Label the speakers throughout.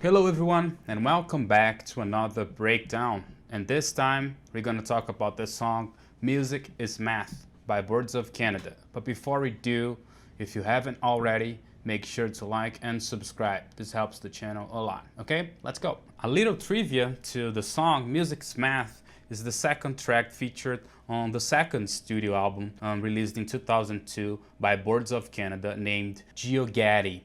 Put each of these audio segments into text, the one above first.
Speaker 1: Hello everyone and welcome back to another breakdown, and this time we're going to talk about the song Music is Math by Boards of Canada. But before we do, if you haven't already, make sure to like and subscribe. This helps the channel a lot. Okay, let's go. A little trivia to the song Music is Math is the second track featured on the second studio album released in 2002 by Boards of Canada named Geogatti.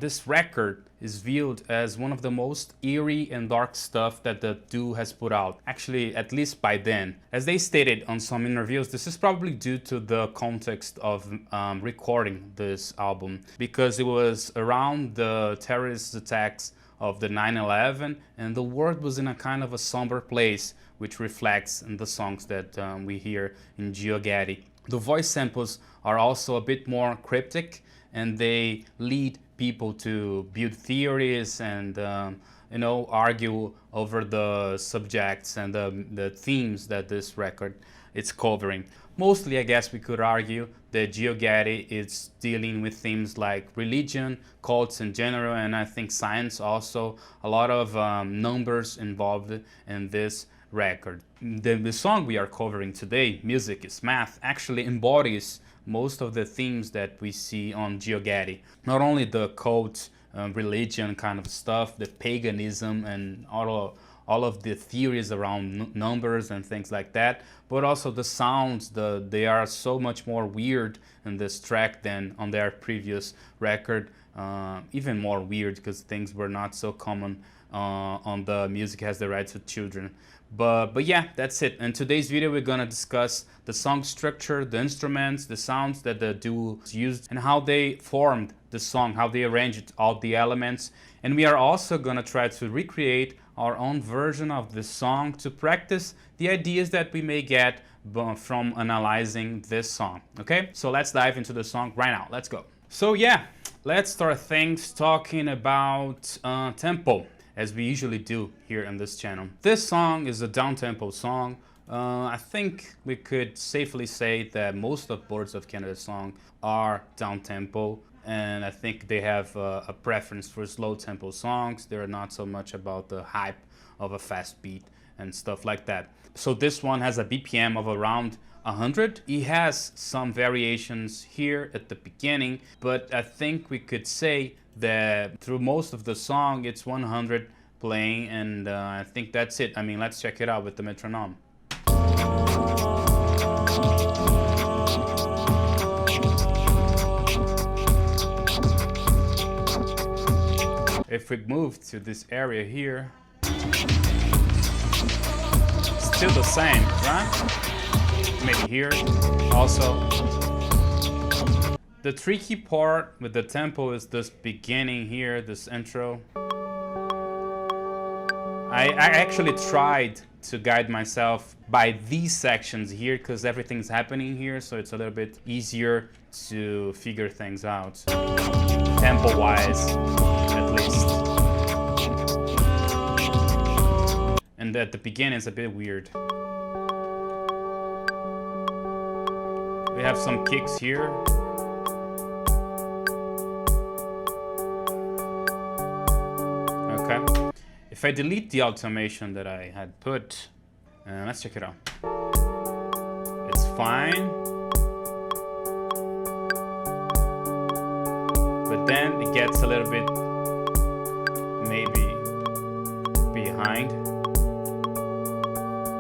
Speaker 1: This record is viewed as one of the most eerie and dark stuff that the duo has put out, actually at least by then. As they stated on some interviews, this is probably due to the context of recording this album, because it was around the terrorist attacks of the 9/11 and the world was in a kind of a somber place, which reflects in the songs that we hear in Geogatti. The voice samples are also a bit more cryptic and they lead people to build theories and argue over the subjects and the themes that this record is covering. Mostly, I guess we could argue that Geogatti is dealing with themes like religion, cults in general, and I think science also. A lot of numbers involved in this record. The song we are covering today, Music is Math, actually embodies most of the themes that we see on Geogatti. Not only the cult, religion kind of stuff, the paganism and all of the theories around numbers and things like that, but also the sounds. They are so much more weird in this track than on their previous record. Even more weird because things were not so common on the Music Has the Rights of Children. But yeah, that's it. In today's video, we're gonna discuss the song structure, the instruments, the sounds that the duo used, and how they formed the song, how they arranged all the elements. And we are also gonna try to recreate our own version of the song to practice the ideas that we may get from analyzing this song. Okay, so let's dive into the song right now. Let's go. So yeah, let's start things talking about tempo, as we usually do here on this channel. This song is a down-tempo song. I think we could safely say that most of Boards of Canada's songs are down-tempo, and I think they have a preference for slow-tempo songs. They're not so much about the hype of a fast beat and stuff like that. So this one has a BPM of around 100. It has some variations here at the beginning, but I think we could say that through most of the song it's 100 playing, and I think that's it. I mean, let's check it out with the metronome. If we move to this area here, still the same, right? Maybe here also. The tricky part with the tempo is this beginning here, this intro. I actually tried to guide myself by these sections here because everything's happening here, so it's a little bit easier to figure things out, tempo-wise, at least. And at the beginning it's a bit weird. We have some kicks here. Okay. If I delete the automation that I had put, let's check it out. It's fine. But then it gets a little bit maybe behind.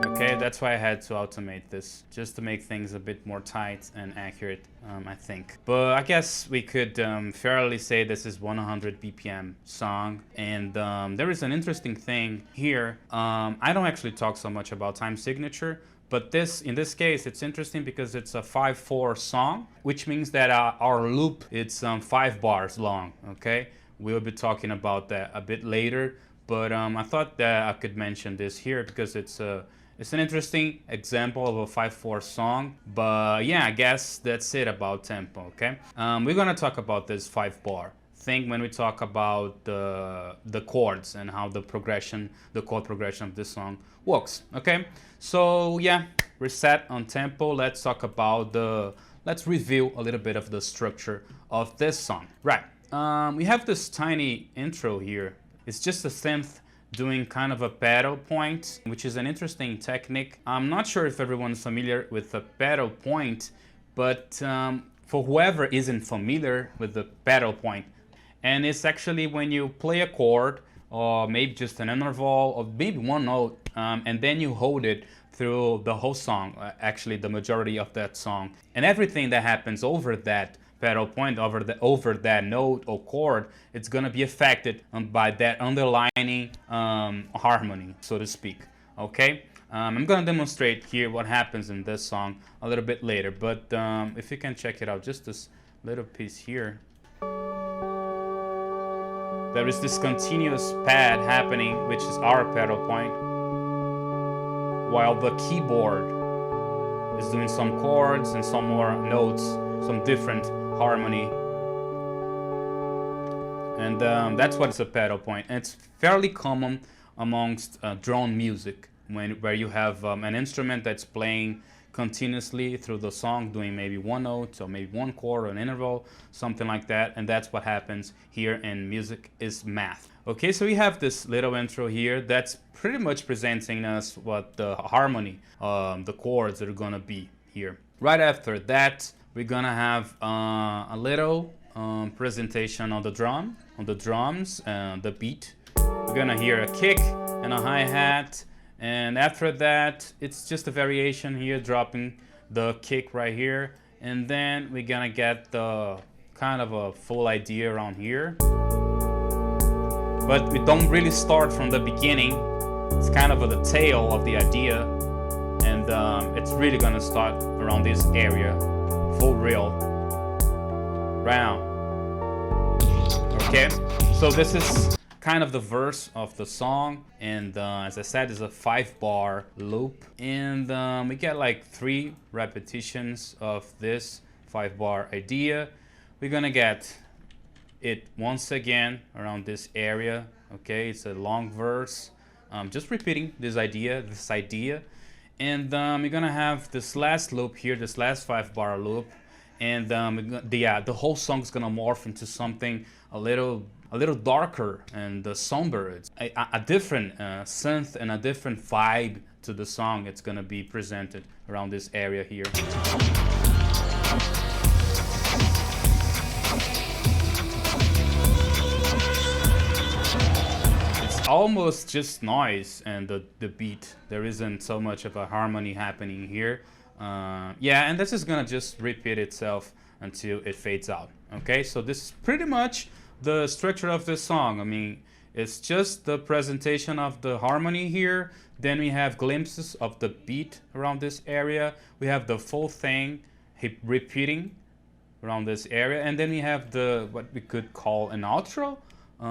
Speaker 1: Okay, that's why I had to automate this, just to make things a bit more tight and accurate, I think. But I guess we could fairly say this is 100 BPM song. And there is an interesting thing here. I don't actually talk so much about time signature, but in this case, it's interesting because it's a 5/4 song, which means that our loop, it's 5 bars long, okay? We'll be talking about that a bit later, but I thought that I could mention this here because it's an interesting example of a 5/4 song. But yeah, I guess that's it about tempo, okay? We're gonna talk about this 5-bar thing when we talk about the chords and how the chord progression of this song works, okay? So yeah, reset on tempo. Let's talk about let's review a little bit of the structure of this song. Right, we have this tiny intro here It's just a synth doing kind of a pedal point, which is an interesting technique. I'm not sure if everyone's familiar with the pedal point, but for whoever isn't familiar with the pedal point, and it's actually when you play a chord or maybe just an interval or maybe one note, and then you hold it through the whole song, actually the majority of that song, and everything that happens over that pedal point, over that note or chord, it's gonna be affected by that underlining harmony, so to speak. Okay, I'm gonna demonstrate here what happens in this song a little bit later, but if you can check it out, just this little piece here, there is this continuous pad happening, which is our pedal point, while the keyboard is doing some chords and some more notes, some different harmony, and that's what's a pedal point. And it's fairly common amongst drone music, where you have an instrument that's playing continuously through the song, doing maybe one note or maybe one chord or an interval, something like that. And that's what happens here in Music is Math. Okay, so we have this little intro here that's pretty much presenting us what the harmony, the chords that are gonna be here. Right after that, we're gonna have a little presentation on the drums, the beat. We're gonna hear a kick and a hi-hat, and after that, it's just a variation here, dropping the kick right here, and then we're gonna get the kind of a full idea around here. But we don't really start from the beginning. It's kind of the tail of the idea, and it's really gonna start around this area, full real, right now. Okay, so this is kind of the verse of the song, and as I said, it's a 5-bar loop, and we get like 3 repetitions of this 5-bar idea. We're gonna get it once again around this area. Okay, it's a long verse, just repeating this idea, and we're gonna have this last loop here, this last 5-bar loop, and the whole song's gonna morph into something a little darker and somber. It's a different synth and a different vibe to the song. It's gonna be presented around this area here. It's almost just noise and the beat. There isn't so much of a harmony happening here. Yeah, and this is gonna just repeat itself until it fades out. Okay, so this is pretty much the structure of this song. I mean, it's just the presentation of the harmony here, then we have glimpses of the beat around this area, we have the full thing repeating around this area, and then we have the what we could call an outro,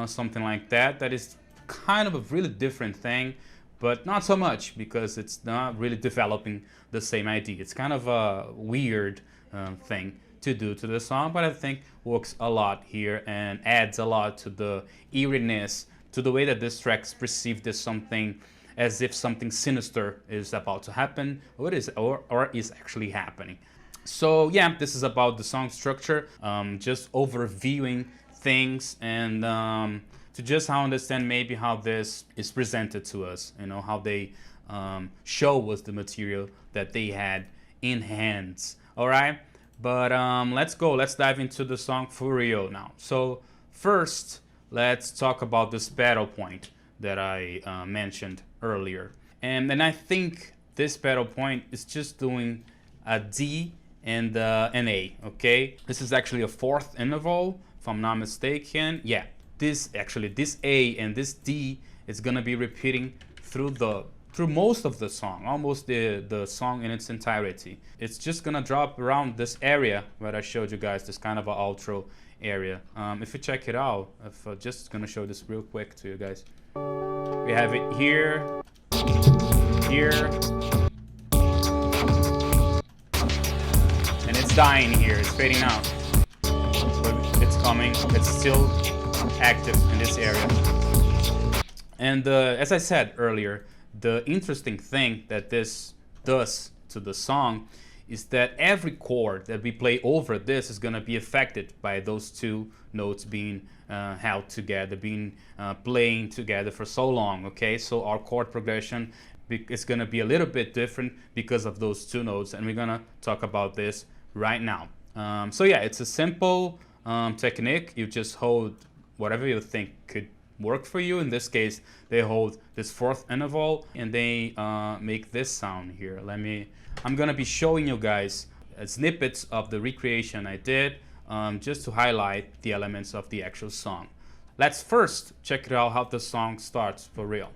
Speaker 1: something like that. That is kind of a really different thing, but not so much, because it's not really developing the same idea. It's kind of a weird thing to do to the song, but I think works a lot here and adds a lot to the eeriness, to the way that this track's perceived as something, as if something sinister is about to happen, or is actually happening. So yeah, this is about the song structure, just overviewing things, and to just understand maybe how this is presented to us, you know, how they show us the material that they had in hands. All right. But let's dive into the song for real now. So first, let's talk about this pedal point that I mentioned earlier. And then I think this pedal point is just doing a D and an A, okay? This is actually a 4th interval, if I'm not mistaken. Yeah, this A and this D is gonna be repeating through most of the song, almost the song in its entirety. It's just gonna drop around this area that I showed you guys, this kind of an outro area. If you check it out, if just gonna show this real quick to you guys. We have it here, here, and it's dying here, it's fading out. But it's coming, it's still active in this area. And as I said earlier, the interesting thing that this does to the song is that every chord that we play over this is going to be affected by those 2 notes being held together, been playing together for so long. Okay, so our chord progression is going to be a little bit different because of those two notes, and we're going to talk about this right now. So yeah, it's a simple technique. You just hold whatever you think could work for you. In this case, they hold this fourth interval and they make this sound here. I'm gonna be showing you guys snippets of the recreation I did just to highlight the elements of the actual song. Let's first check it out how the song starts for real.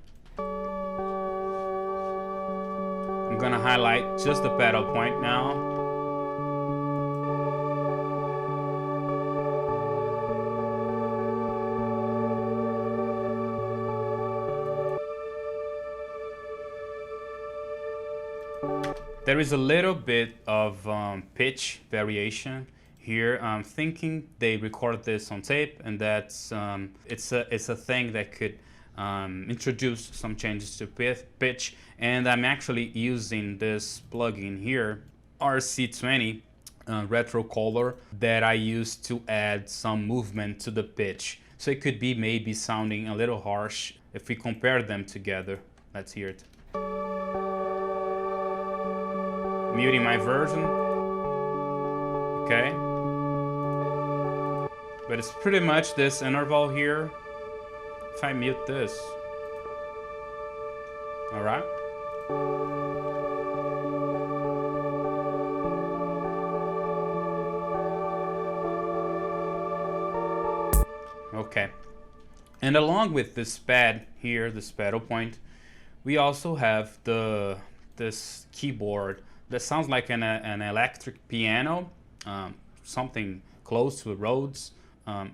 Speaker 1: I'm gonna highlight just the pedal point now. There is a little bit of pitch variation here. I'm thinking they record this on tape, and that's it's a thing that could introduce some changes to pitch. And I'm actually using this plugin here, RC20 retro color, that I use to add some movement to the pitch. So it could be maybe sounding a little harsh if we compare them together. Let's hear it. Muting my version, okay, but it's pretty much this interval here. If I mute this, all right, okay, and along with this pad here, this pedal point, we also have this keyboard that sounds like an electric piano, something close to a Rhodes.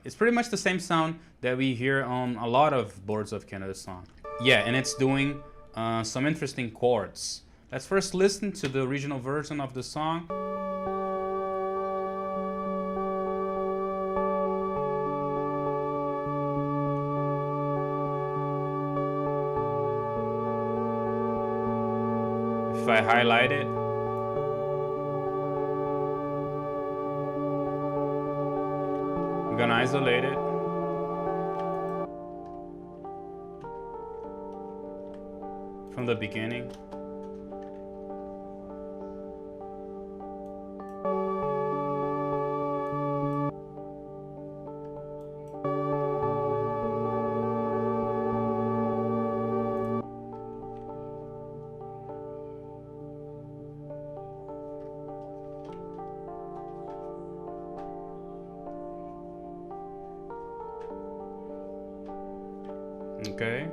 Speaker 1: It's pretty much the same sound that we hear on a lot of Boards of Canada songs. Yeah, and it's doing some interesting chords. Let's first listen to the original version of the song. If I highlight it, I'm gonna isolate it. From the beginning. Okay,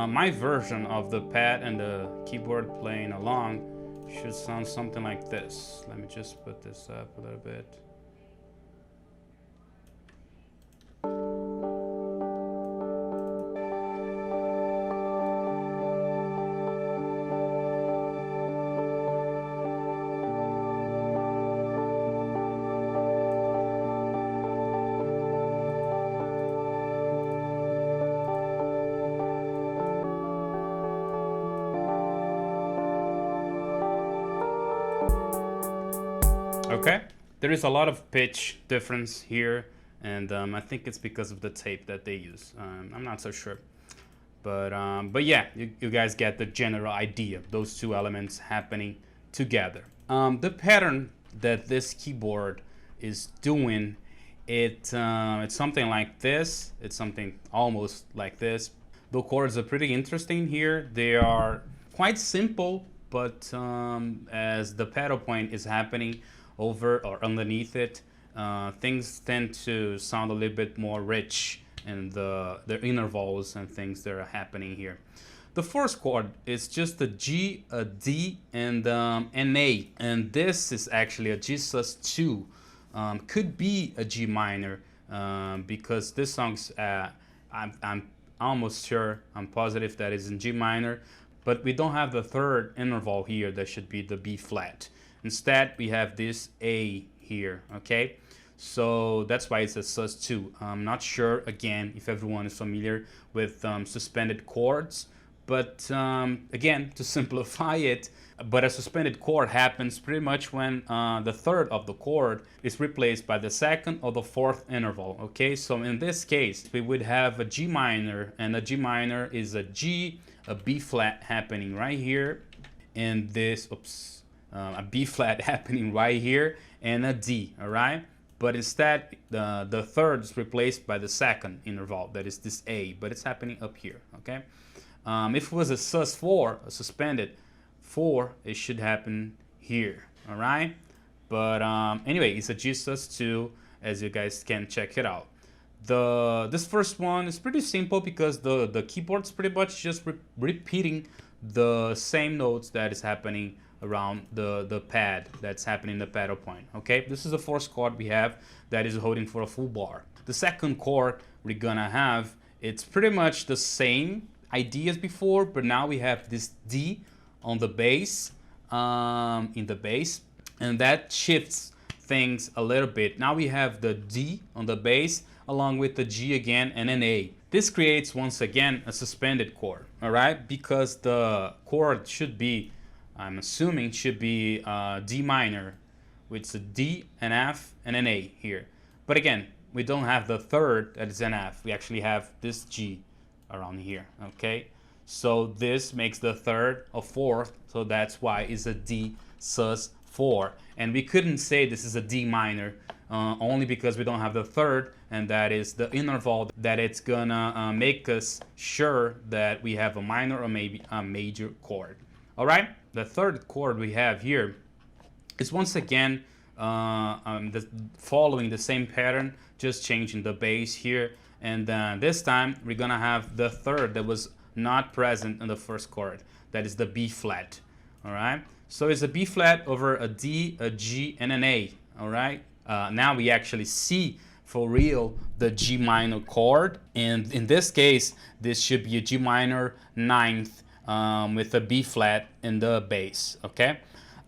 Speaker 1: my version of the pad and the keyboard playing along should sound something like this. Let me just put this up a little bit. Okay, there is a lot of pitch difference here, and I think it's because of the tape that they use. I'm not so sure, but yeah, you guys get the general idea. Those two elements happening together. The pattern that this keyboard is doing, it's something like this. It's something almost like this. The chords are pretty interesting here. They are quite simple, but as the pedal point is happening over or underneath it, things tend to sound a little bit more rich in the intervals and things that are happening here. The first chord is just a G, a D, and an A, and this is actually a G sus2. Could be a G minor because this song's I'm almost sure, I'm positive that is in G minor, but we don't have the third interval here. That should be the B flat. Instead, we have this A here, okay? So that's why it's a sus2. I'm not sure, again, if everyone is familiar with suspended chords, But again, to simplify it, but a suspended chord happens pretty much when the third of the chord is replaced by the second or the fourth interval. Okay, so in this case, we would have a G minor, and a G minor is a G, a B flat happening right here, and this, a B flat happening right here, and a D, all right? But instead, the third is replaced by the second interval, that is this A, but it's happening up here, okay? If it was a sus4, a suspended 4, it should happen here, all right? But anyway, it's a G sus2, as you guys can check it out. This first one is pretty simple because the keyboard's pretty much just repeating the same notes that is happening around the pad, that's happening in the pedal point, okay? This is the first chord we have that is holding for a full bar. The second chord we're gonna have, it's pretty much the same idea as before, but now we have this D on the bass, in the bass, and that shifts things a little bit. Now we have the D on the bass along with the G again and an A. This creates once again a suspended chord, all right? Because the chord should be, I'm assuming, should be D minor, with a D, an F, and an A here. But again, we don't have the third that is an F. We actually have this G around here, okay? So this makes the third a fourth, so that's why it's a D sus4. And we couldn't say this is a D minor only because we don't have the third, and that is the interval that it's gonna make us sure that we have a minor or maybe a major chord. All right, the third chord we have here is once again following the same pattern, just changing the bass here. And this time we're gonna have the third that was not present in the first chord. That is the B flat. All right. So it's a B flat over a D, a G, and an A. All right. Now we actually see for real the G minor chord, and in this case, this should be a G minor ninth with a B flat in the bass. Okay.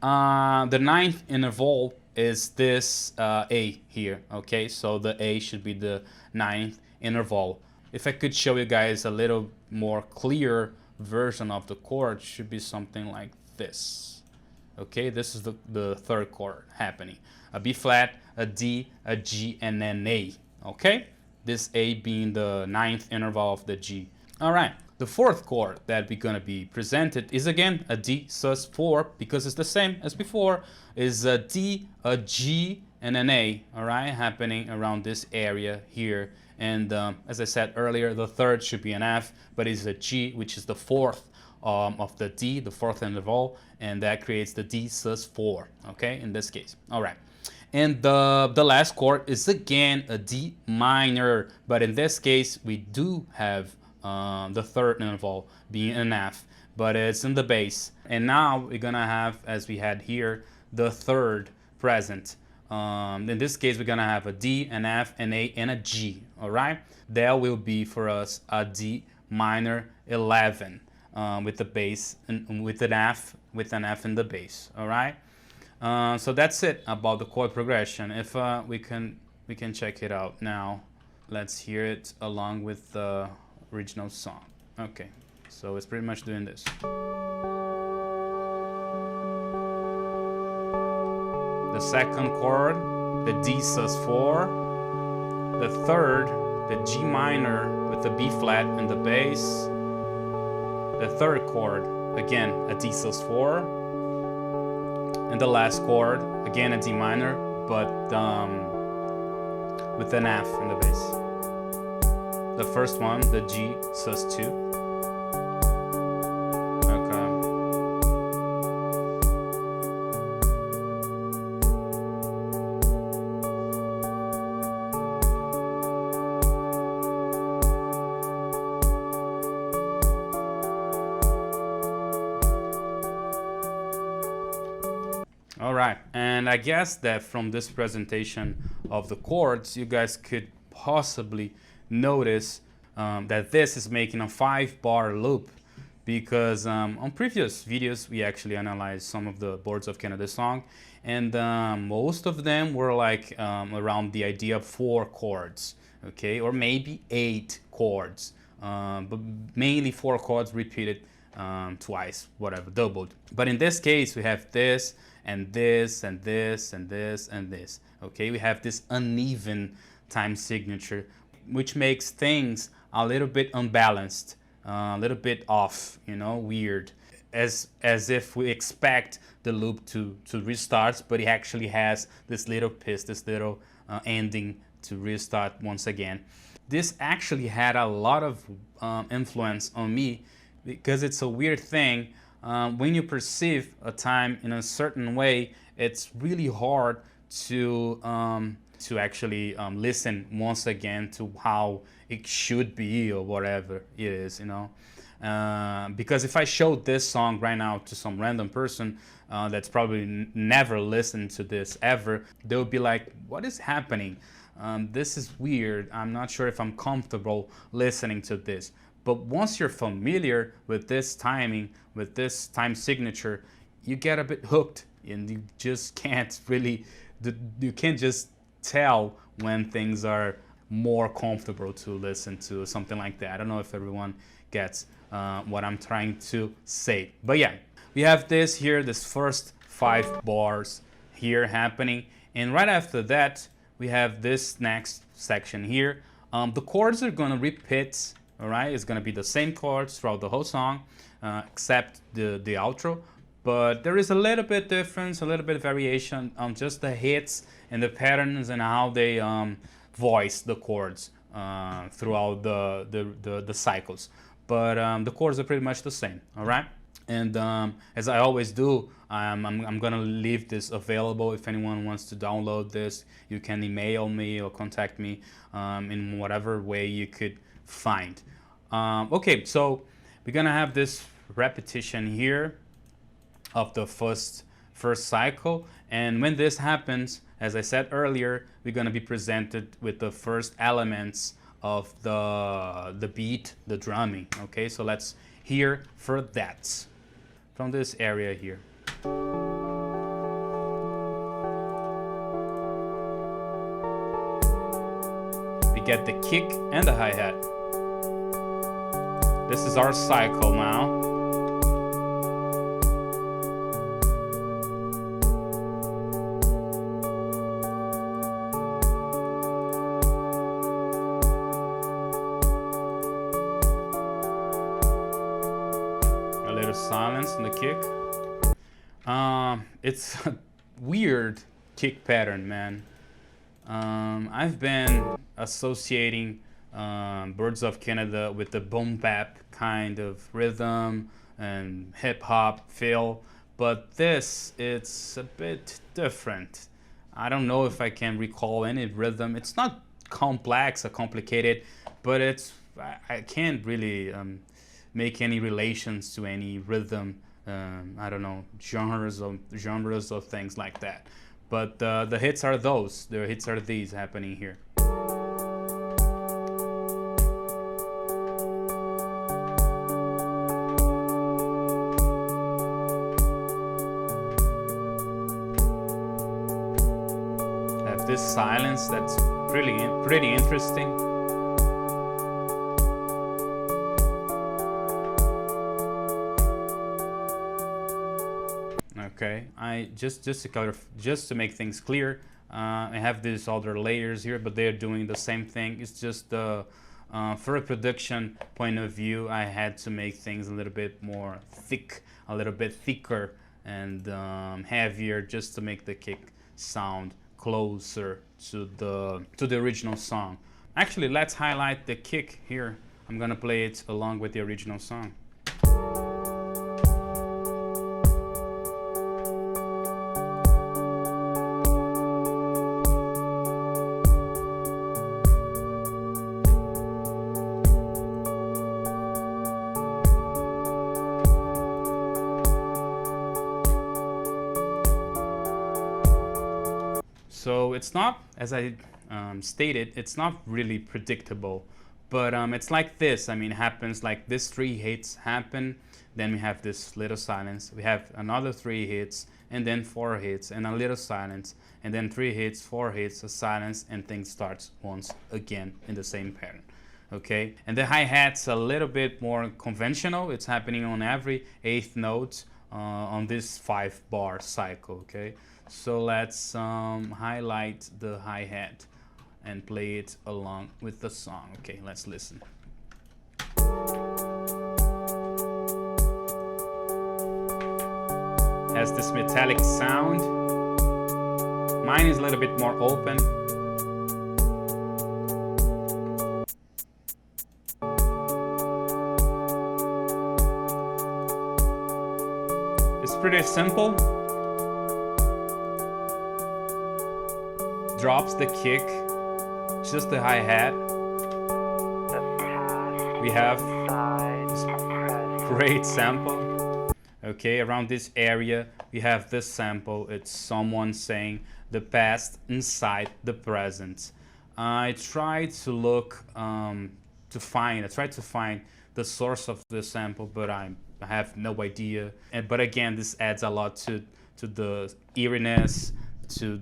Speaker 1: The ninth interval is this A here. Okay. So the A should be the ninth interval. If I could show you guys a little more clear version of the chord, should be something like this. Okay, this is the third chord happening. A B flat, a D, a G, and then A. Okay, this A being the ninth interval of the G. All right, the fourth chord that we're gonna be presented is again a D sus4, because it's the same as before, is a D, a G, and an A. All right, happening around this area here. And as I said earlier, the third should be an F, but it's a G, which is the fourth of the D, the fourth interval, and that creates the D sus4, okay, in this case. All right. And the last chord is again a D minor, but in this case, we do have the third interval being an F, but it's in the bass. And now we're gonna have, as we had here, the third present. In this case, we're gonna have a D, an F, an A, and a G. All right, that will be for us a D minor 11 with the bass and with an F in the bass. All right, so that's it about the chord progression. If we can check it out now. Let's hear it along with the original song. Okay, so it's pretty much doing this. The second chord, the D sus4. The third, the G minor with the B flat and the bass. The third chord, again, a D sus4. And the last chord, again a D minor, but with an F in the bass. The first one, the G sus2. All right, and I guess that from this presentation of the chords, you guys could possibly notice that this is making a 5-bar loop, because on previous videos we actually analyzed some of the Boards of Canada song, and most of them were like around the idea of 4 chords, okay, or maybe 8 chords but mainly 4 chords repeated twice, whatever, doubled. But in this case, we have this and this and this and this and this. Okay, we have this uneven time signature, which makes things a little bit unbalanced, a little bit off, you know, weird. As if we expect the loop to restart, but it actually has this little piece, this little ending to restart once again. This actually had a lot of influence on me, because it's a weird thing. When you perceive a time in a certain way, it's really hard to actually listen once again to how it should be or whatever it is, you know. Because if I showed this song right now to some random person that's probably never listened to this ever, they would be like, what is happening? This is weird. I'm not sure if I'm comfortable listening to this. But once you're familiar with this timing, with this time signature, you get a bit hooked, and you just can't really, you can't just tell when things are more comfortable to listen to, something like that. I don't know if everyone gets what I'm trying to say. But yeah, we have this here, this first 5 bars here happening. And right after that, we have this next section here. The chords are gonna repeat, all right? It's gonna be the same chords throughout the whole song, except the outro. But there is a little bit difference, a little bit of variation on just the hits and the patterns and how they voice the chords throughout the cycles. But the chords are pretty much the same, all right? And as I always do, I'm gonna leave this available. If anyone wants to download this, you can email me or contact me in whatever way you could find. Okay, so we're gonna have this repetition here of the first cycle, and when this happens, as I said earlier, we're gonna be presented with the first elements of the beat, the drumming. Okay, so let's hear for that from this area here. We get the kick and the hi-hat. This is our cycle now. Silence in the kick. It's a weird kick pattern, man. I've been associating Birds of Canada with the boom bap kind of rhythm and hip hop feel, but this, it's a bit different. I don't know if I can recall any rhythm. It's not complex or complicated, but I can't really make any relations to any rhythm, I don't know, genres or things like that. But the hits are those. The hits are these happening here. I have this silence that's pretty interesting. Okay, I just to make things clear, I have these other layers here, but they're doing the same thing. It's just for a production point of view, I had to make things a little bit more thick, a little bit thicker and heavier, just to make the kick sound closer to the original song. Actually, let's highlight the kick here. I'm gonna play it along with the original song. So it's not, as I stated, it's not really predictable, but it's like this. I mean, it happens like this 3 hits happen, then we have this little silence, we have another 3 hits, and then 4 hits, and a little silence, and then 3 hits, 4 hits, a silence, and things starts once again in the same pattern. okay? And the hi-hat's a little bit more conventional. It's happening on every 8th note on this 5-bar cycle, okay? So let's highlight the hi-hat and play it along with the song. Okay, let's listen. Has this metallic sound. Mine is a little bit more open. It's pretty simple. Drops the kick, just the hi-hat. We have this great sample. Okay, around this area we have this sample. It's someone saying the past inside the present. I tried to look I tried to find the source of the sample, but I have no idea. But again, this adds a lot to the eeriness.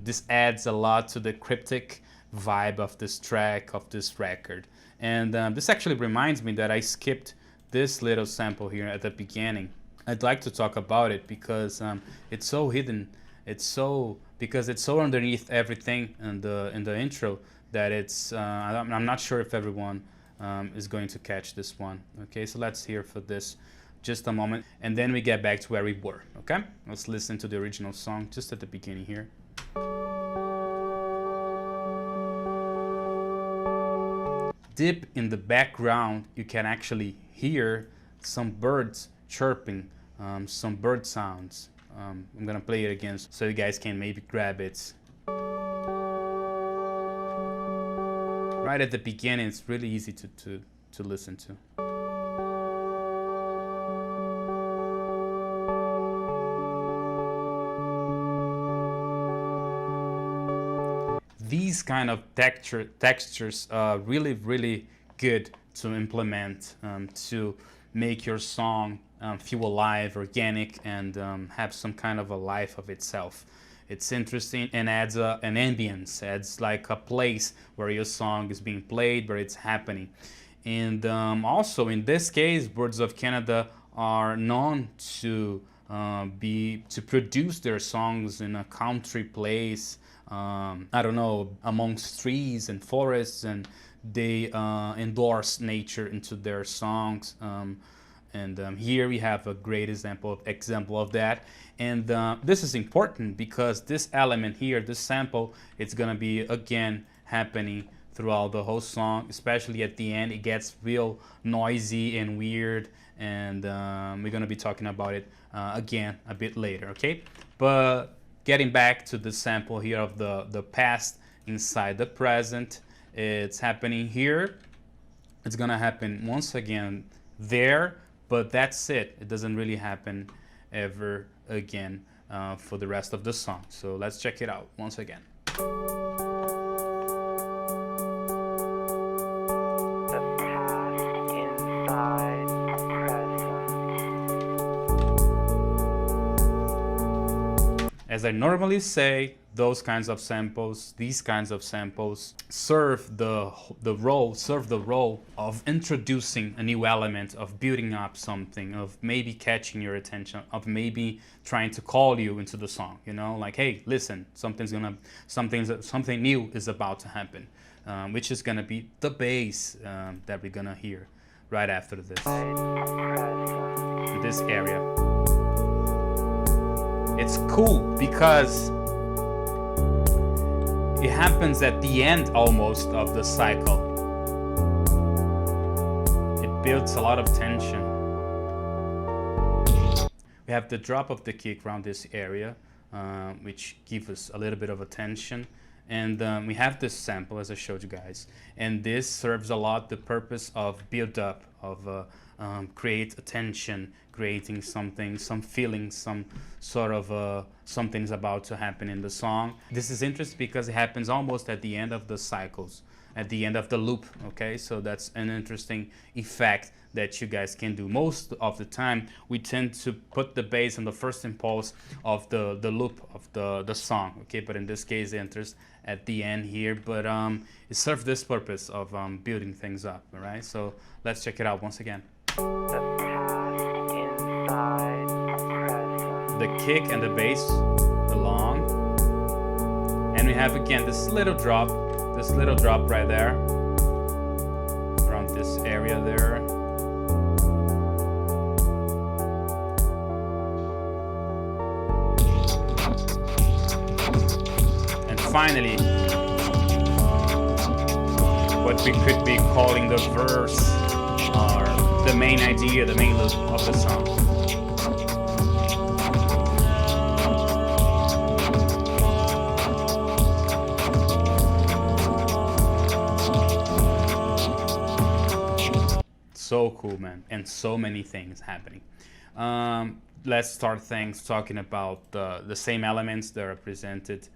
Speaker 1: This adds a lot to the cryptic vibe of this track, of this record. And this actually reminds me that I skipped this little sample here at the beginning. I'd like to talk about it because it's so hidden. It's so underneath everything in the intro that it's I'm not sure if everyone is going to catch this one. Okay, so let's hear for this just a moment, and then we get back to where we were. Okay, let's listen to the original song just at the beginning here. Deep in the background, you can actually hear some birds chirping, some bird sounds. I'm gonna play it again so you guys can maybe grab it. Right at the beginning, it's really easy to listen to. These kind of textures are really good to implement to make your song feel alive, organic, and have some kind of a life of itself. It's interesting and adds an ambience, adds like a place where your song is being played, where it's happening. And also in this case, Boards of Canada are known to produce their songs in a country place, I don't know, amongst trees and forests, and they endorse nature into their songs. Here we have a great example of that. And this is important because this element here, this sample, it's gonna be again happening throughout the whole song, especially at the end. It gets real noisy and weird, and we're gonna be talking about it again a bit later, okay? But getting back to the sample here of the past inside the present, it's happening here. It's gonna happen once again there, but that's it. It doesn't really happen ever again for the rest of the song. So let's check it out once again. As I normally say, these kinds of samples serve the role of introducing a new element, of building up something, of maybe catching your attention, of maybe trying to call you into the song. You know, like, hey, listen, something new is about to happen, which is gonna be the bass that we're gonna hear right after this. In this area. It's cool because it happens at the end almost of the cycle. It builds a lot of tension. We have the drop of the kick around this area, which gives us a little bit of a tension. And we have this sample, as I showed you guys. And this serves a lot the purpose of build up, of create attention, creating something, some feelings, some sort of something's about to happen in the song. This is interesting because it happens almost at the end of the cycles. at the end of the loop. Okay, so that's an interesting effect that you guys can do. Most of the time we tend to put the bass on the first impulse of the loop of the song, okay, but in this case it enters at the end here, but it serves this purpose of building things up. All right, so let's check it out once again. The kick and the bass, the long, and we have again this little drop right there, around this area there. And finally, what we could be calling the verse, or the main idea, the main loop of the song. So cool, man, and so many things happening. Let's start things talking about the same elements that are presented,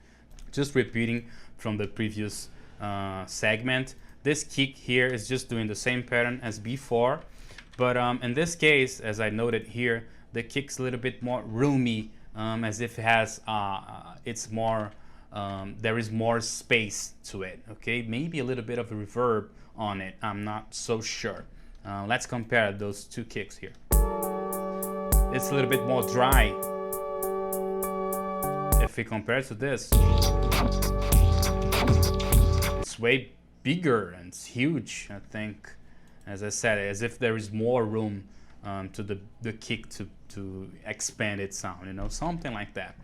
Speaker 1: just repeating from the previous segment. This kick here is just doing the same pattern as before, but in this case, as I noted here, the kick's a little bit more roomy, as if it has it's more there is more space to it. Okay, maybe a little bit of a reverb on it, I'm not so sure. Let's compare those two kicks here. It's a little bit more dry. If we compare to this, it's way bigger and it's huge, I think. As I said, as if there is more room to the kick to expand its sound, you know, something like that.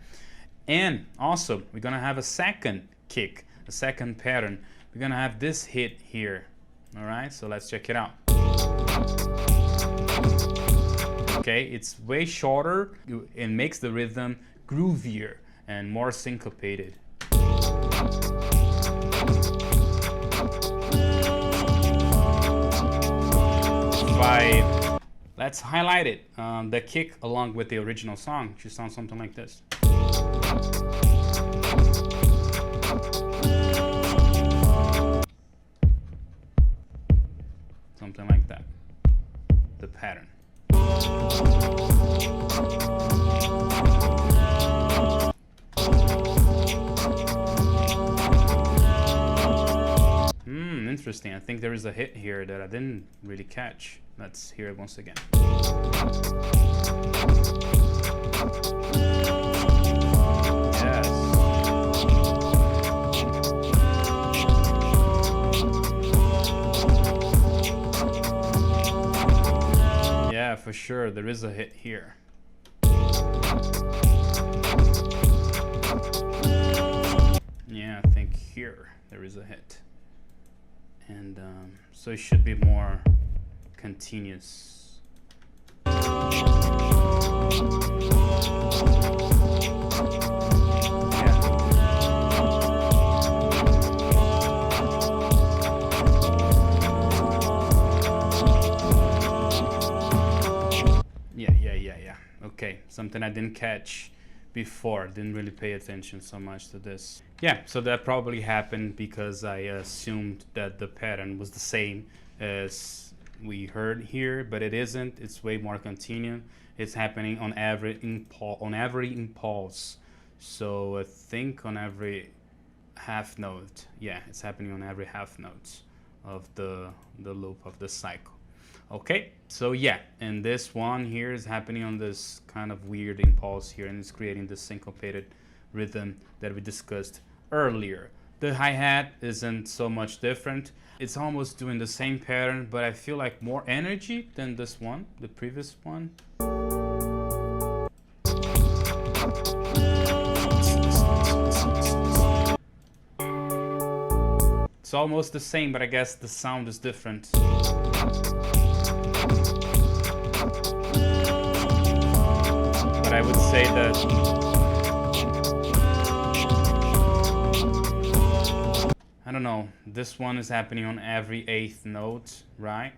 Speaker 1: And also, we're gonna have a second kick, a second pattern. We're gonna have this hit here. All right, so let's check it out. Okay, it's way shorter. It makes the rhythm groovier and more syncopated. 5. Let's highlight it. The kick along with the original song should sound something like this. Something like that. The pattern. Interesting. I think there is a hit here that I didn't really catch. Let's hear it once again. Yes. Yeah, for sure. There is a hit here. Yeah, I think here there is a hit. And so it should be more continuous. Yeah. Okay, something I didn't catch before. Didn't really pay attention so much to this. Yeah, so that probably happened because I assumed that the pattern was the same as we heard here, but it isn't. It's way more continuous. It's happening on every impulse. So I think on every half note. Yeah, it's happening on every half note of the loop of the cycle. Okay, so yeah, and this one here is happening on this kind of weird impulse here, and it's creating the syncopated rhythm that we discussed earlier. The hi-hat isn't so much different. It's almost doing the same pattern, but I feel like more energy than this one, the previous one. It's almost the same, but I guess the sound is different. But I would say that I don't know, this one is happening on every 8th note, right?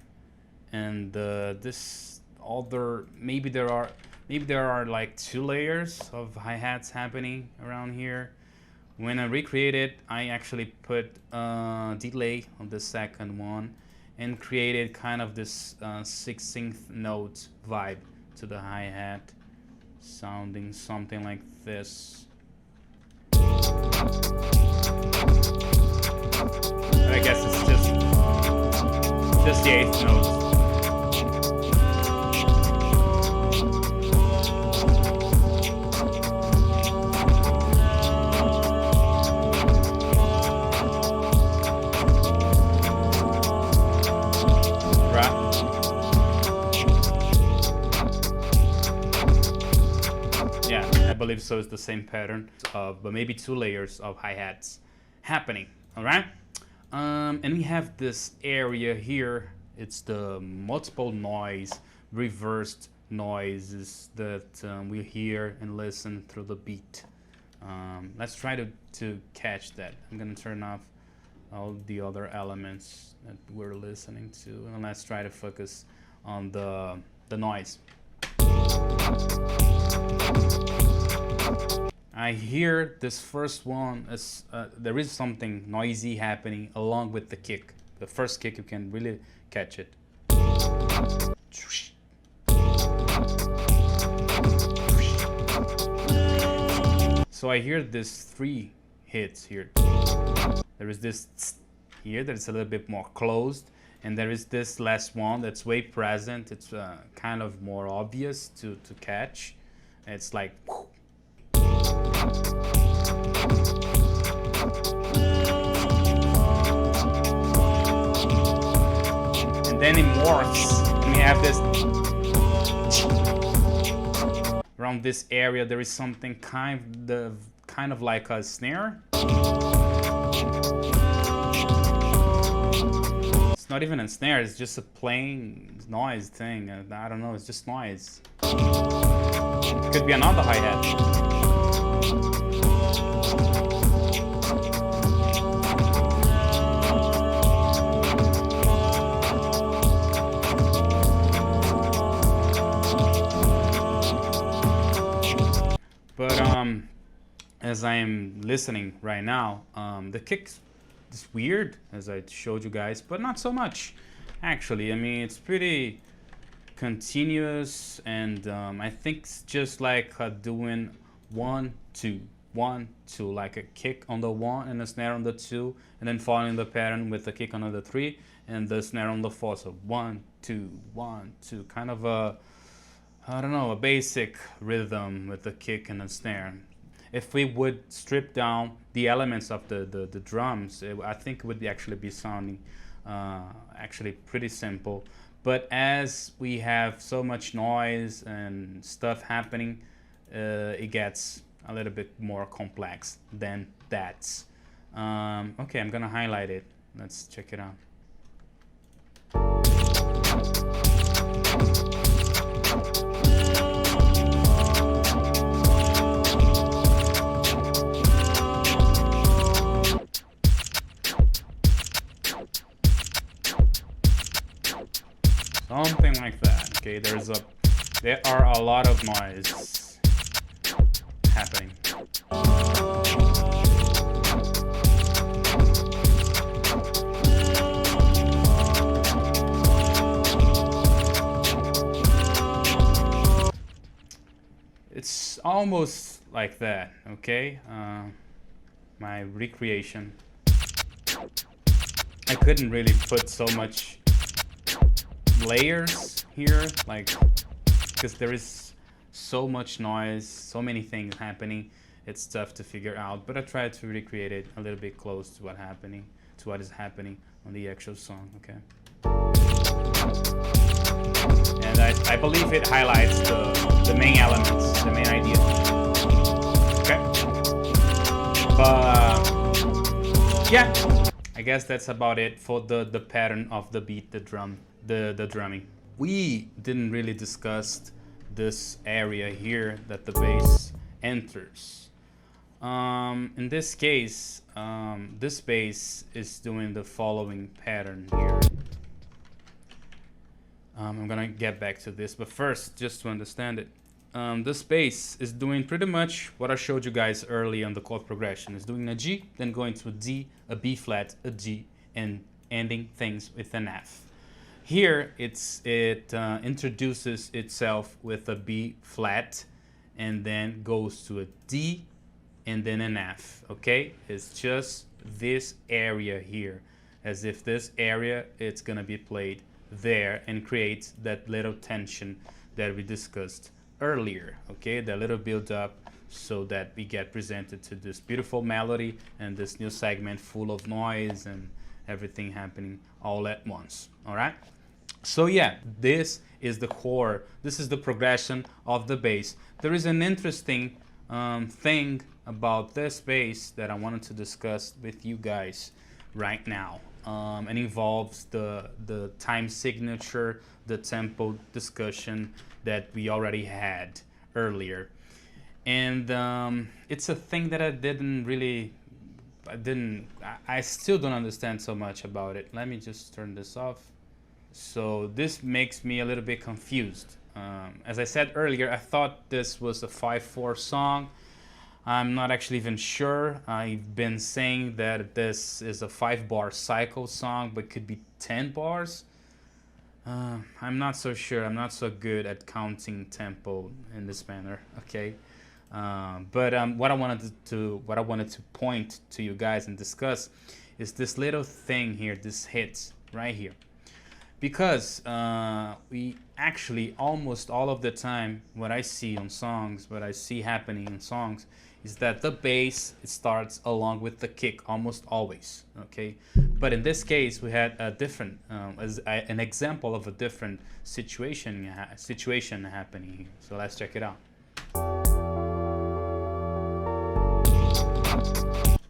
Speaker 1: And this other, maybe there are like 2 layers of hi-hats happening around here, When I recreate it, I actually put a delay on the second one and created kind of this 16th note vibe to the hi-hat, sounding something like this. But I guess it's just the 8th note. I believe so. It's the same pattern of, but maybe 2 layers of hi-hats happening. All right, and we have this area here. It's the multiple noise, reversed noises that we hear and listen through the beat. Let's try to catch that. I'm gonna turn off all the other elements that we're listening to, and let's try to focus on the noise. I hear this first one as there is something noisy happening along with the kick. The first kick, you can really catch it. So I hear this 3 hits here. There is this here that's a little bit more closed, and there is this last one that's way present. It's kind of more obvious to catch. It's like whoo. And then it morphs, and we have this around this area. There is something kind of like a snare. It's not even a snare, it's just a plain noise thing. I don't know, it's just noise. Could be another hi-hat. But as I am listening right now, the kick is weird, as I showed you guys, but not so much, actually. I mean, it's pretty continuous, and I think it's just like doing 1 2 1 2, like a kick on the 1 and a snare on the 2, and then following the pattern with the kick on the 3 and the snare on the 4. So 1 2 1 2, kind of a, I don't know, a basic rhythm with the kick and the snare. If we would strip down the elements of the drums, I think it would actually be sounding actually pretty simple. But as we have so much noise and stuff happening, it gets a little bit more complex than that. Okay, I'm gonna highlight it. Let's check it out. Something like that. Okay, there are a lot of noise happening. It's almost like that, okay? My recreation. I couldn't really put so much layers here, like, because there is so much noise, so many things happening. It's tough to figure out, but I tried to recreate it a little bit close to what is happening on the actual song. Okay, and I believe it highlights the main elements, the main idea. Okay, but yeah, I guess that's about it for the pattern of the beat, the drumming. We didn't really discuss this area here that the bass enters. In this case, this bass is doing the following pattern here. I'm gonna get back to this, but first, just to understand it, this bass is doing pretty much what I showed you guys early on the chord progression. It's doing a G, then going to a D, a B flat, a G, and ending things with an F. Here, it introduces itself with a B flat, and then goes to a D, and then an F, okay? It's just this area here, as if this area, it's gonna be played there and creates that little tension that we discussed earlier, okay? That little build up so that we get presented to this beautiful melody and this new segment full of noise and everything happening all at once, all right? So yeah, this is the core, this is the progression of the bass. There is an interesting thing about this bass that I wanted to discuss with you guys right now, and involves the time signature, the tempo discussion that we already had earlier. And it's a thing that I still don't understand so much about it. Let me just turn this off. So this makes me a little bit confused. As I said earlier, I thought this was a 5/4 song. I'm not actually even sure. I've been saying that this is a 5-bar cycle song, but could be 10 bars. I'm not so sure. I'm not so good at counting tempo in this manner. Okay, but what I wanted to point to you guys and discuss is this little thing here, this hit right here. Because we actually, almost all of the time, what I see on songs, what I see happening in songs, is that the bass, it starts along with the kick almost always, okay? But in this case, we had a different, an example of a different situation happening here. So let's check it out.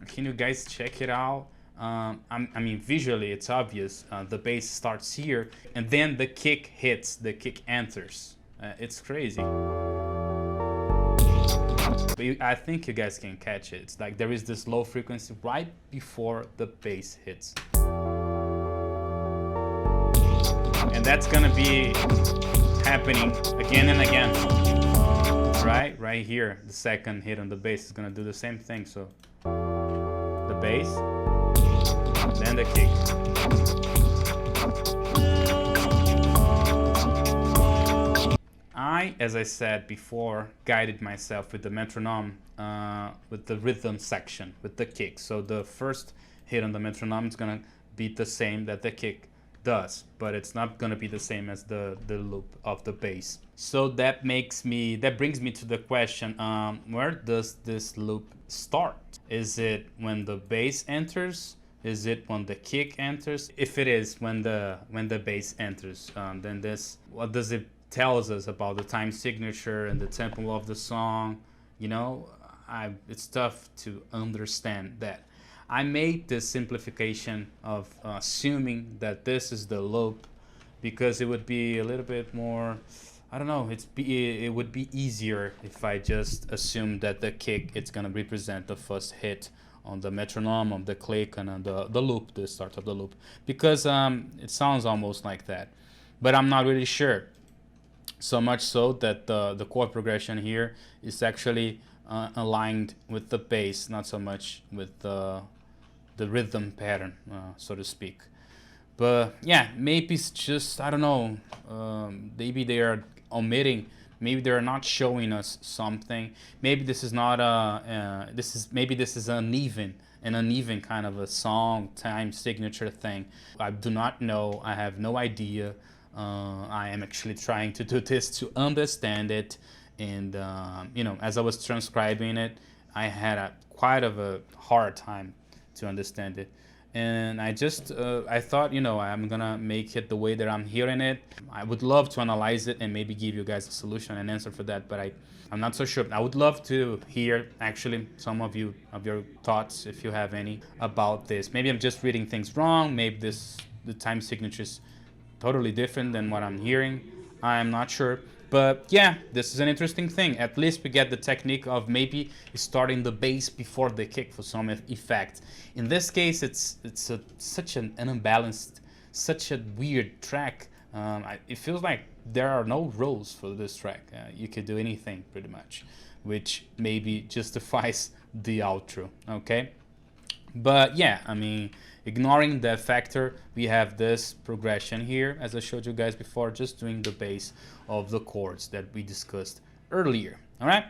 Speaker 1: Can you guys check it out? I mean, visually it's obvious. The bass starts here, and then the kick hits, the kick enters. It's crazy. But I think you guys can catch it. It's like there is this low frequency right before the bass hits. And that's gonna be happening again and again. Right here, the second hit on the bass is gonna do the same thing. So the bass, then the kick. As I said before, guided myself with the metronome, with the rhythm section, with the kick. So the first hit on the metronome is gonna be the same that the kick does, but it's not gonna be the same as the loop of the bass. So that brings me to the question, where does this loop start? Is it when the bass enters? Is it when the kick enters? If it is when the bass enters, then what does it tells us about the time signature and the tempo of the song? You know, it's tough to understand that. I made this simplification of assuming that this is the loop because it would be a little bit more, I don't know, it would be easier if I just assumed that the kick, it's gonna represent the first hit on the metronome, on the click, and on the loop, the start of the loop, because it sounds almost like that, but I'm not really sure. So much so that the chord progression here is actually aligned with the bass, not so much with the rhythm pattern, so to speak. But yeah, maybe it's just, I don't know, maybe they are omitting, maybe they're not showing us something. Maybe this is not maybe this is an uneven kind of a song time signature thing. I do not know. I have no idea. I am actually trying to do this to understand it, and you know, as I was transcribing it, I had quite of a hard time to understand it, and I thought, you know, I'm gonna make it the way that I'm hearing it. I would love to analyze it and maybe give you guys a solution and answer for that, but I'm not so sure. I would love to hear actually some of your thoughts, if you have any, about this. Maybe I'm just reading things wrong. Maybe the time signatures totally different than what I'm hearing. I'm not sure, but yeah, this is an interesting thing. At least we get the technique of maybe starting the bass before the kick for some effect. In this case, it's such an unbalanced, such a weird track. It feels like there are no rules for this track. You could do anything pretty much, which maybe justifies the outro, okay? But yeah, I mean, ignoring that factor, we have this progression here, as I showed you guys before, just doing the bass of the chords that we discussed earlier, all right?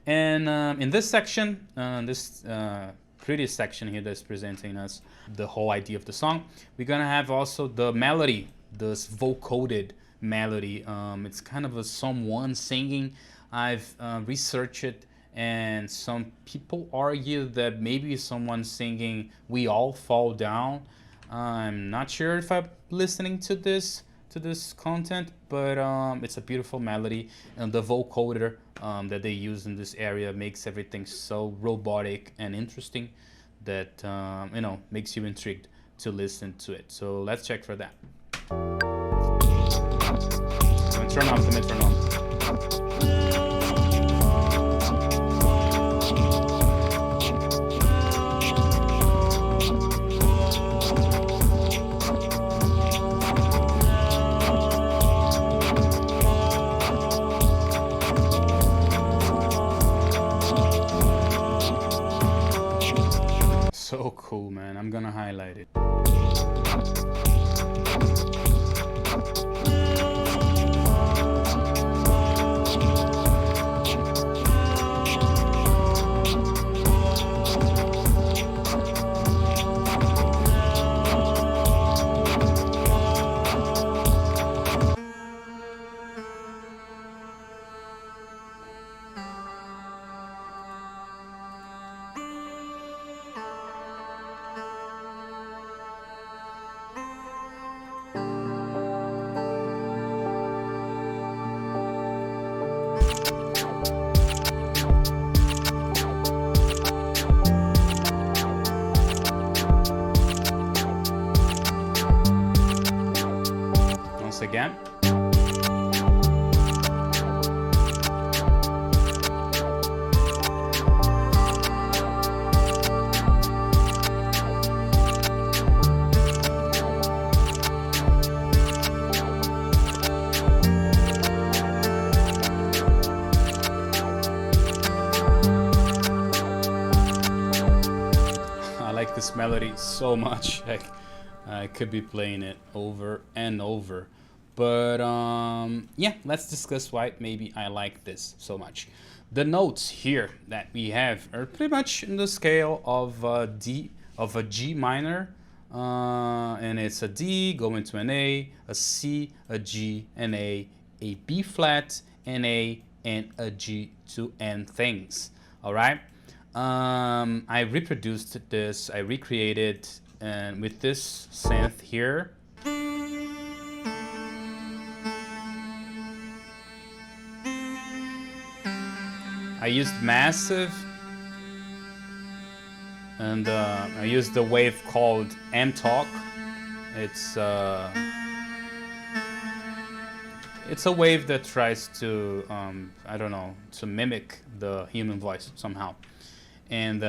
Speaker 1: And in this section, this pretty section here that's presenting us the whole idea of the song, we're gonna have also the melody, this vocoded melody. It's kind of a someone singing. I've researched it, and some people argue that maybe someone singing "We All Fall Down." I'm not sure if I'm listening to this content, but it's a beautiful melody, and the vocoder that they use in this area makes everything so robotic and interesting that you know, makes you intrigued to listen to it. So let's check for that. Turn off the metronome. So cool, man. I'm gonna highlight it. Again. I like this melody so much. Like, I could be playing it over and over. But yeah, let's discuss why maybe I like this so much. The notes here that we have are pretty much in the scale of a G minor, and it's a D going to an A, a C, a G, an A B flat, an A, and a G to end things. All right. I reproduced this. I recreated, and with this synth here. I used massive, and I used the wave called M-Talk. It's a wave that tries to, I don't know, to mimic the human voice somehow. And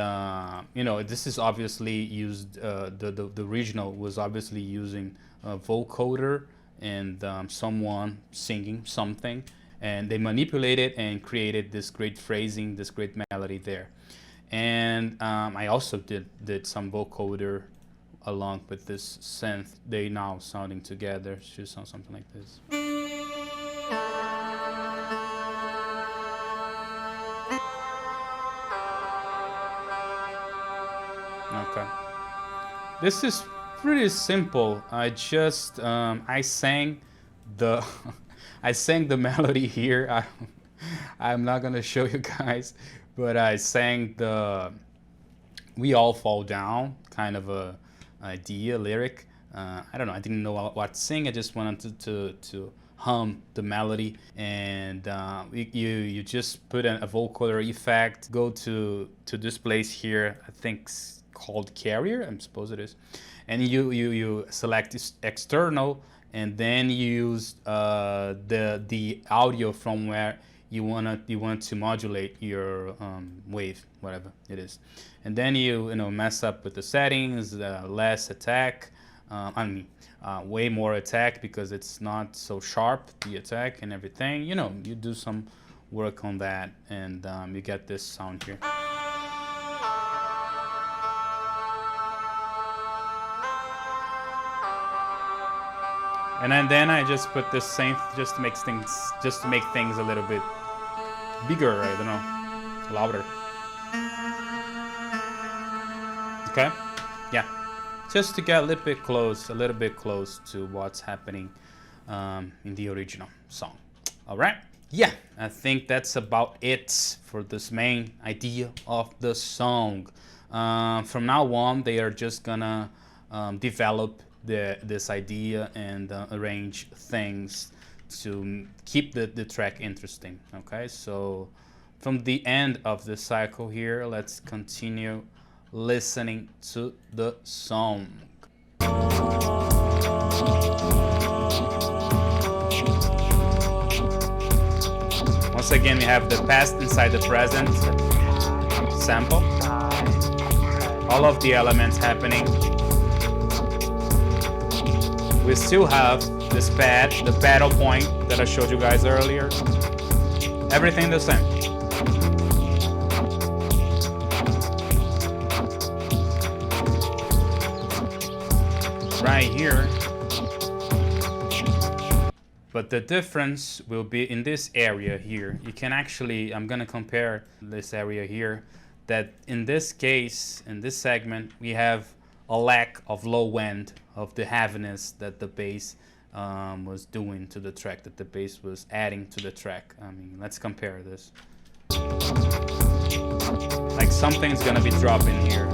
Speaker 1: you know, this is obviously used. The original was obviously using a vocoder and someone singing something. And they manipulated and created this great phrasing, this great melody there. And I also did some vocoder along with this synth. They now sounding together. Should sound something like this. Okay. This is pretty simple. I just I sang the I sang the melody here. I'm not gonna show you guys, but I sang the "We All Fall Down" kind of a idea lyric. I don't know. I didn't know what to sing. I just wanted to hum the melody, and you just put a vocoder effect. Go to this place here. I think it's called carrier. I suppose it is, and you select external. And then you use the audio from where you want to modulate your wave, whatever it is, and then you know mess up with the settings, less attack, way more attack because it's not so sharp, the attack and everything. You know, you do some work on that, and you get this sound here. And then I just put this same just to make things a little bit bigger, I don't know, louder. Okay, yeah, just to get a little bit close to what's happening in the original song. All right, yeah, I think that's about it for this main idea of the song. From now on, they are just gonna develop this idea and arrange things to keep the track interesting. Okay, so from the end of the cycle here, let's continue listening to the song. Once again, we have the past inside the present sample, all of the elements happening. We still have this pad, the pedal point that I showed you guys earlier. Everything the same. Right here. But the difference will be in this area here. You can actually, I'm gonna compare this area here, that in this case, in this segment, we have a lack of low end of the heaviness that the bass was doing to the track, that the bass was adding to the track. I mean, let's compare this. Like something's gonna be dropping here.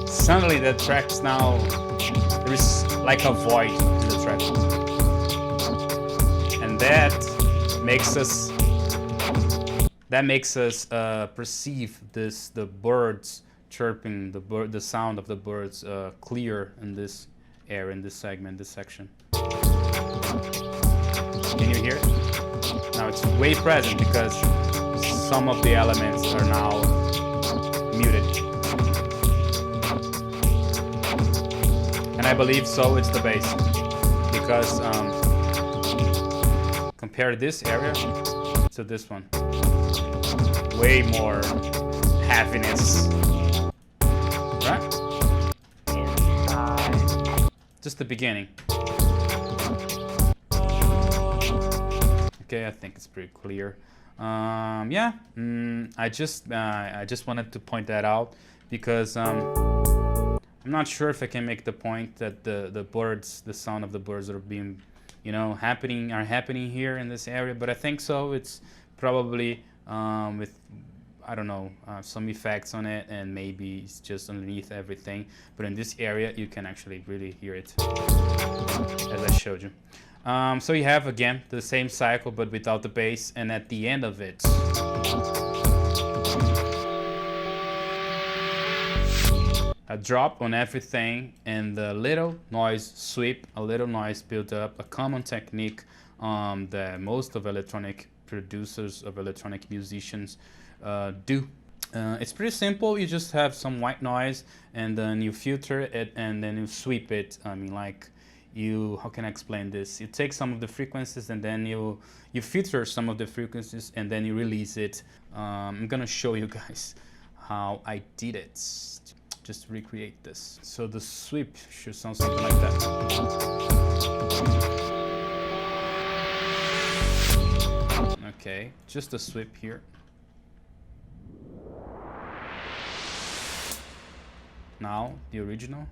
Speaker 1: Suddenly the track's now, there is like a void in the track. And that makes us perceive the birds chirping, the sound of the birds clear in this area, in this segment, this section. Can you hear it? Now it's way present because some of the elements are now muted. And I believe so it's the bass, because compare this area to this one. Way more happiness, right? Just the beginning. Okay, I think it's pretty clear. Yeah, I just wanted to point that out because I'm not sure if I can make the point that the birds, the sound of the birds are being, you know, happening here in this area, but I think so. It's probably with, I don't know, some effects on it, and maybe it's just underneath everything. But in this area, you can actually really hear it, as I showed you. So you have, again, the same cycle, but without the bass, and at the end of it, a drop on everything, and a little noise sweep, a little noise build up, a common technique that most of electronic producers, of electronic musicians do. It's pretty simple. You just have some white noise, and then you filter it, and then you sweep it. I mean, like, how can I explain this? You take some of the frequencies, and then you filter some of the frequencies, and then you release it. I'm gonna show you guys how I did it. Just recreate this. So the sweep should sound something like that. Okay, just a sweep here. Now the original.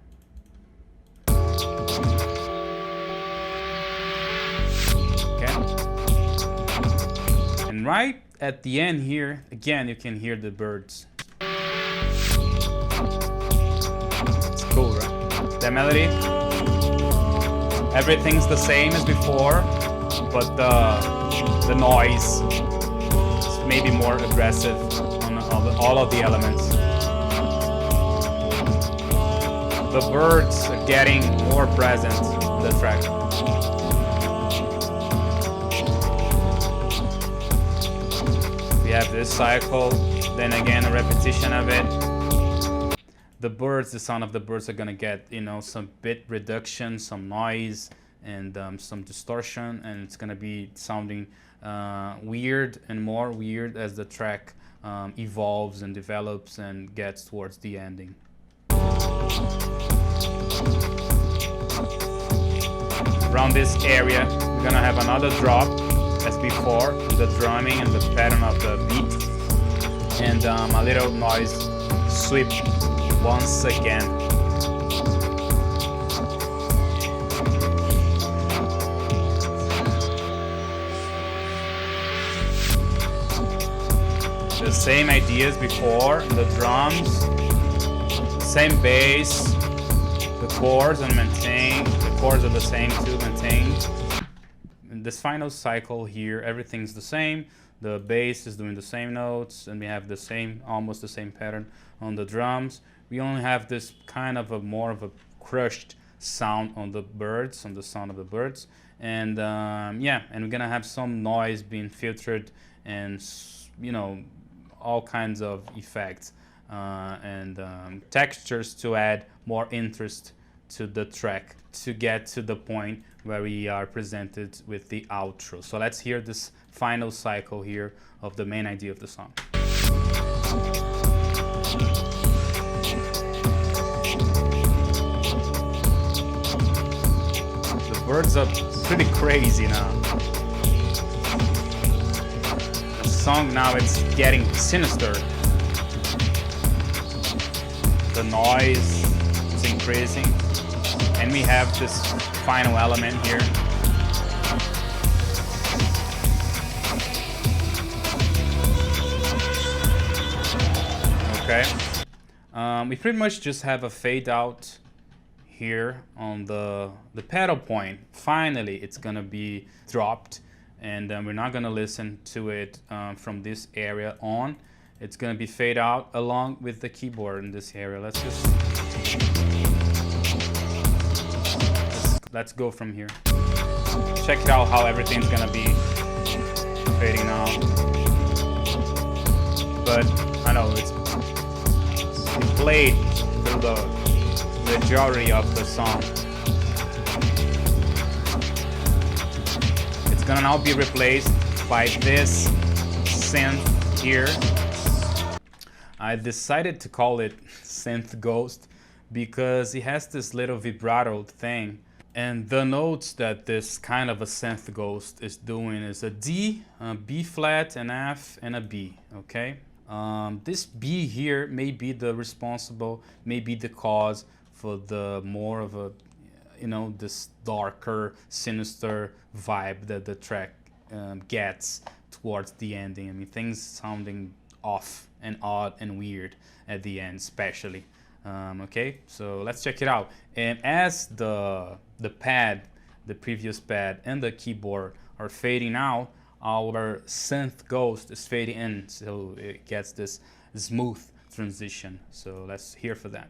Speaker 1: Okay. And right at the end here, again, you can hear the birds. It's cool, right? The melody, everything's the same as before, but the noise is maybe more aggressive on all of the elements. The birds are getting more present in the track. We have this cycle, Then again, a repetition of it. The birds, the sound of the birds are gonna get, you know, some bit reduction, some noise, and some distortion, and it's gonna be sounding weird and more weird as the track evolves and develops and gets towards the ending. Around this area, we're gonna have another drop as before, the drumming and the pattern of the beat, and a little noise sweep once again. The same ideas before, the drums, same bass, the chords are maintained, the chords are the same too, maintained. In this final cycle here, everything's the same. The bass is doing the same notes, and we have the same, almost the same pattern on the drums. We only have this kind of a more of a crushed sound on the birds, on the sound of the birds. And yeah, and we're gonna have some noise being filtered and, you know, all kinds of effects and textures to add more interest to the track to get to the point where we are presented with the outro. So let's hear this final cycle here of the main idea of the song. The birds are pretty crazy now. The song now it's getting sinister. The noise is increasing, and we have this final element here. Okay, we pretty much just have a fade out here on the pedal point. Finally, it's gonna be dropped, and we're not gonna listen to it from this area on. It's gonna be fade out along with the keyboard in this area. Let's go from here. Check it out how everything's gonna be fading out. But I know it's played through the majority of the song. It's gonna now be replaced by this synth here. I decided to call it Synth Ghost because it has this little vibrato thing, and the notes that this kind of a synth ghost is doing is a D, a B flat, an F, and a B, okay? This B here may be the responsible, may be the cause for the more of a, you know, this darker, sinister vibe that the track gets towards the ending. I mean, things sounding off and odd and weird at the end, especially. Okay, so let's check it out. And as the pad, the previous pad, and the keyboard are fading out, our synth ghost is fading in, so it gets this smooth transition. So let's hear for that.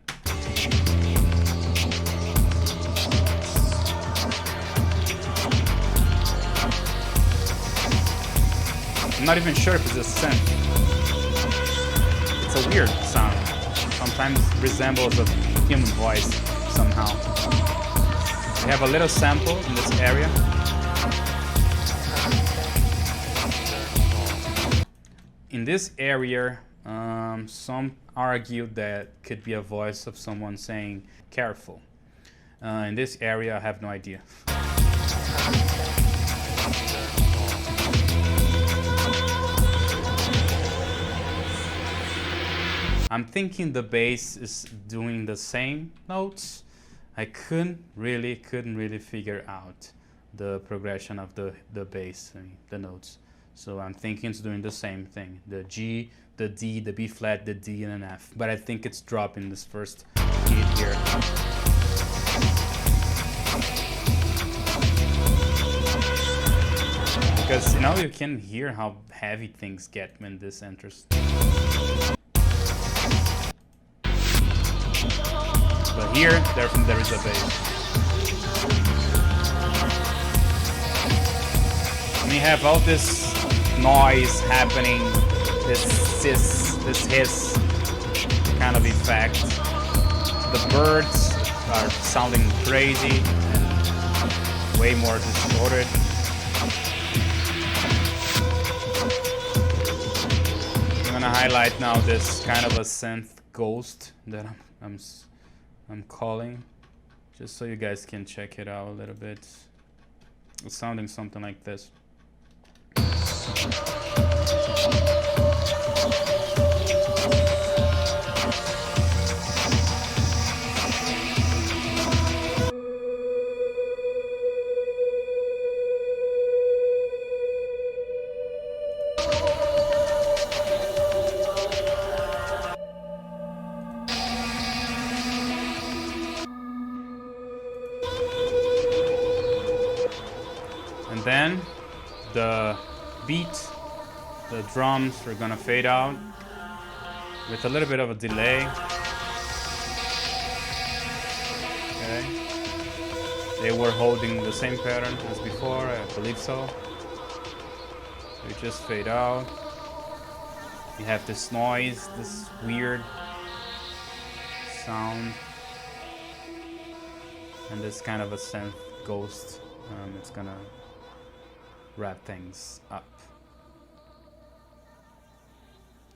Speaker 1: I'm not even sure if it's a synth. It's a weird sound. Sometimes resembles a human voice somehow. We have a little sample in this area. In this area, some argue that could be a voice of someone saying careful. In this area, I have no idea. I'm thinking the bass is doing the same notes. I couldn't really figure out the progression of the bass, I mean, the notes. So I'm thinking it's doing the same thing. The G, the D, the B flat, the D, and an F. But I think it's dropping this first beat here. Because, you know, you can hear how heavy things get when this enters. But here, there is a bass. And we have all this noise happening, this this hiss kind of effect. The birds are sounding crazy and way more distorted. I'm gonna highlight now this kind of a synth ghost that I'm calling, just so you guys can check it out a little bit. It's sounding something like this. And then the beat, the drums are gonna fade out with a little bit of a delay. Okay. They were holding the same pattern as before, I believe so. They just fade out. You have this noise, this weird sound, and this kind of a synth ghost. It's gonna wrap things up.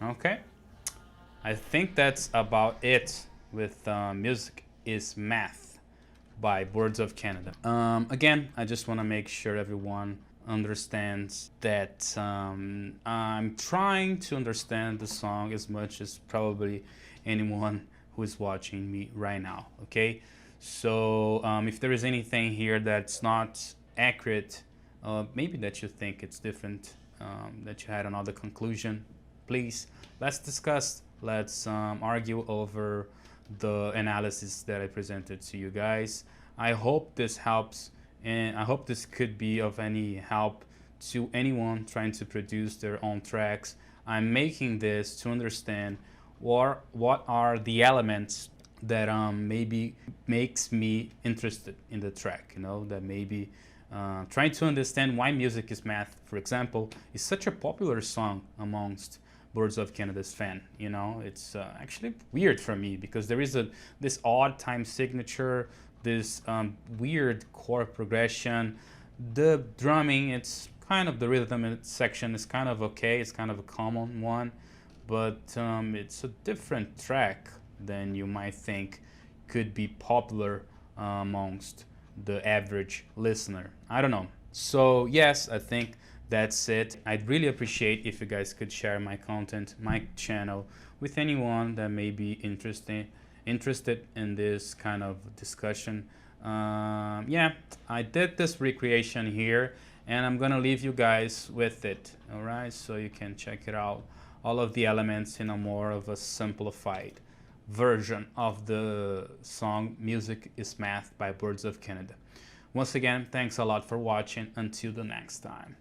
Speaker 1: Okay, I think that's about it with Music is Math by Boards of Canada. Again, I just want to make sure everyone understands that I'm trying to understand the song as much as probably anyone who is watching me right now. Okay, so if there is anything here that's not accurate, maybe that you think it's different, that you had another conclusion, please let's discuss, let's argue over the analysis that I presented to you guys. I hope this helps, and I hope this could be of any help to anyone trying to produce their own tracks. I'm making this to understand what are the elements that maybe makes me interested in the track, you know, that maybe trying to understand why Music is Math, for example, is such a popular song amongst Boards of Canada's fan. You know, it's actually weird for me because there is this odd time signature, this weird chord progression, the drumming, it's kind of the rhythm section is kind of okay, it's kind of a common one, but it's a different track than you might think could be popular amongst the average listener. I don't know. So yes, I think that's it. I'd really appreciate if you guys could share my content, my channel, with anyone that may be interested in this kind of discussion. Yeah, I did this recreation here, and I'm gonna leave you guys with it. All right, so you can check it out. All of the elements in a more of a simplified version of the song Music is Math by Boards of Canada. Once again, thanks a lot for watching. Until the next time.